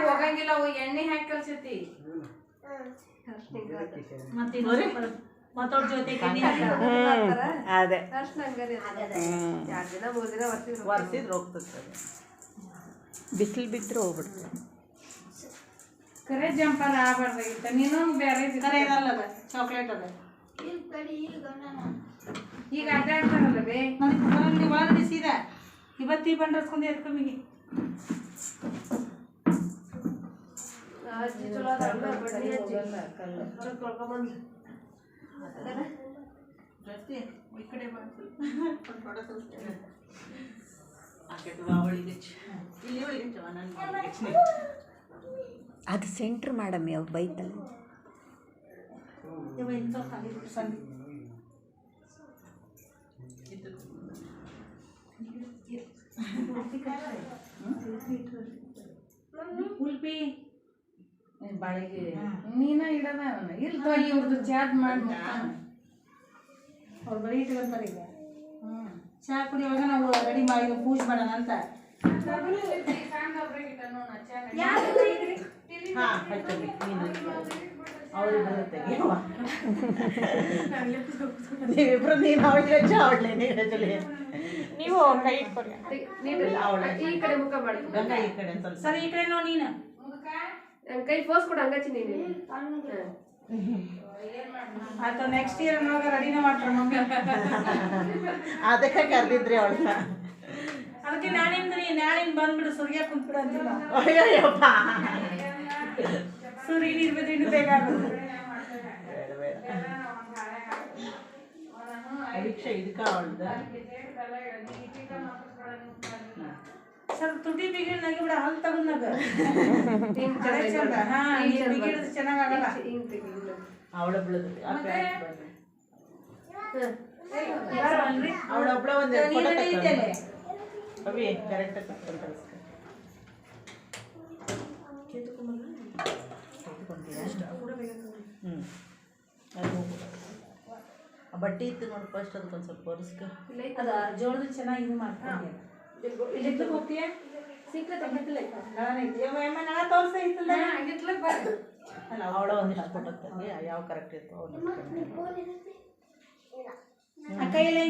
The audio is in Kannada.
ಹೋಗಂಗಿಲ್ಲ ಎಣ್ಣೆ ಹಾಕಿ ಕಲ್ಸೈತಿ ಅದೇ ವರ್ಷಿದ್ರೆ ಹೋಗ್ತದೆ ಬಿಸಿಲು ಬಿಟ್ಟರೆ ಹೋಗ್ಬಿಡ್ತದೆ ಕರೆ ಜಂಪರ್ ಆಗಬಾರ್ದಾಗಿತ್ತ ನೀನು ಬೇರೆ ಕರೆ ಏನಲ್ಲ ಚಾಕ್ಲೇಟ್ ಅದ ಈಗ ಅಡ್ಡ ಆಡ್ತಾರಲ್ಲ ಬೇ ನನಗೆ ಒಳಗಡೆ ಸೀದಾ ಇವತ್ತಿ ಬಂಡ್ರಸ್ಕೊಂಡು ಎದ್ಕೊಂಬಿಗೆ ಅಜ್ಜಿ ಚಲೋ ಅದ ಬಡ್ಡಿ ಅಜ್ಜಿ ತೊಳ್ಕೊಂಬಂದು ರಸ್ತೆ ಈ ಕಡೆ ಬಂತು ಆ ಕಡೆ ಒಳಗೆ ಇಲ್ಲಿ ಒಳಗೆ ನಾನು ಅದು ಸೆಂಟ್ರ್ ಮಾಡಮ್ಮಿ ಅವು ಬೈತಲ್ಲ ಉಲ್ಪಿ ಬಾಳೆಗೆ ನೀನ ಇಡದ ಇರ್ತ ಇವ್ರದ್ದು ಚಾರ್ಜ್ ಮಾಡಿ ಅವ್ರು ಬರೀ ಇಟ್ಕೊಂತಾರೆ ಈಗ ಚಹಾ ಕುಡಿಯುವಾಗ ನಾವು ರೆಡಿ ಮಾಡಿ ಪೂಜೆ ಮಾಡೋಣ ಅಂತ ನೀವಿಬ್ರು ನೀನು ಅವಳಿಗೆ ಅವಳೇ ನೀರಲ್ಲಿ ನೀವು ಕೈ ಇಟ್ಕೊಡಿ ಈ ಕಡೆ ಮುಖ ಮಾಡಿ ಗಂಗಾ ಈ ಕಡೆ ಸರಿ ಈ ಕಡೆ ನೋಡಿ ನೀನು ಕೈ ಫೋರ್ಸ್ ಕೊಡು ಹಂಗಚ್ಚಿ ನೀನು ಆತ ನೆಕ್ಸ್ಟ್ ಇಯರ್ ನೋಗ ರೆಡಿನ ಮಾಡ್ತಾರೆ ಮಮ್ಮಿ ಅದಕ್ಕೆ ಕರೆದಿದ್ರಿ ಅವಳನ್ನ ಅದಕ್ಕೆ ನಾಳಿನ ಬಂದ್ಬಿಡು ಸುರ್ಯ ಕುಂತ್ಬಿಡು ಅಂತಿಲ್ಲ ಅಯ್ಯಪ್ಪ ಸೂರ್ಯ ಇರ್ಬೋದು ಇನ್ನು ಬೇಕಾಗುತ್ತೆ ಪರೀಕ್ಷೆ ಇದಕ್ಕೆ ಅವಳ್ದು ಸ್ವಲ್ಪ ತುಟಿ ಬಿಗಿಡ್ ನಗಿ ಬಿಡ ಹಲ್ ತಗೊಂಡಾಗ ಚಂದ ಹಾ ಬಿಗಿಡಿದ್ರೆ ಚೆನ್ನಾಗಾಗಲ್ಲ ಅವಳೊಬ್ಳದು ಅವಳೊಬ್ಳ ಒಂದು ಅವಿ ಕರೆಕ್ಟ್ ಬಟ್ಟೆ ಇತ್ತು ನೋಡಿ ಫಸ್ಟ್ ಅದಕ್ಕೊಂದು ಸ್ವಲ್ಪ ಒರೆಸ್ಕ ಅದ ಜೋಳದ ಚೆನ್ನಾಗಿ ಇದು ಮಾಡ್ಕೊಂಡು ಇಲ್ಲಿ ಹೋಗ್ತೀಯ ಅಲ್ಲ ಅವಳ ಒಂದಿಷ್ಟು ಫೋಟೋ ಯಾವ ಕರೆಕ್ಟ್ ಇತ್ತು ಕೈಯಲ್ಲಿ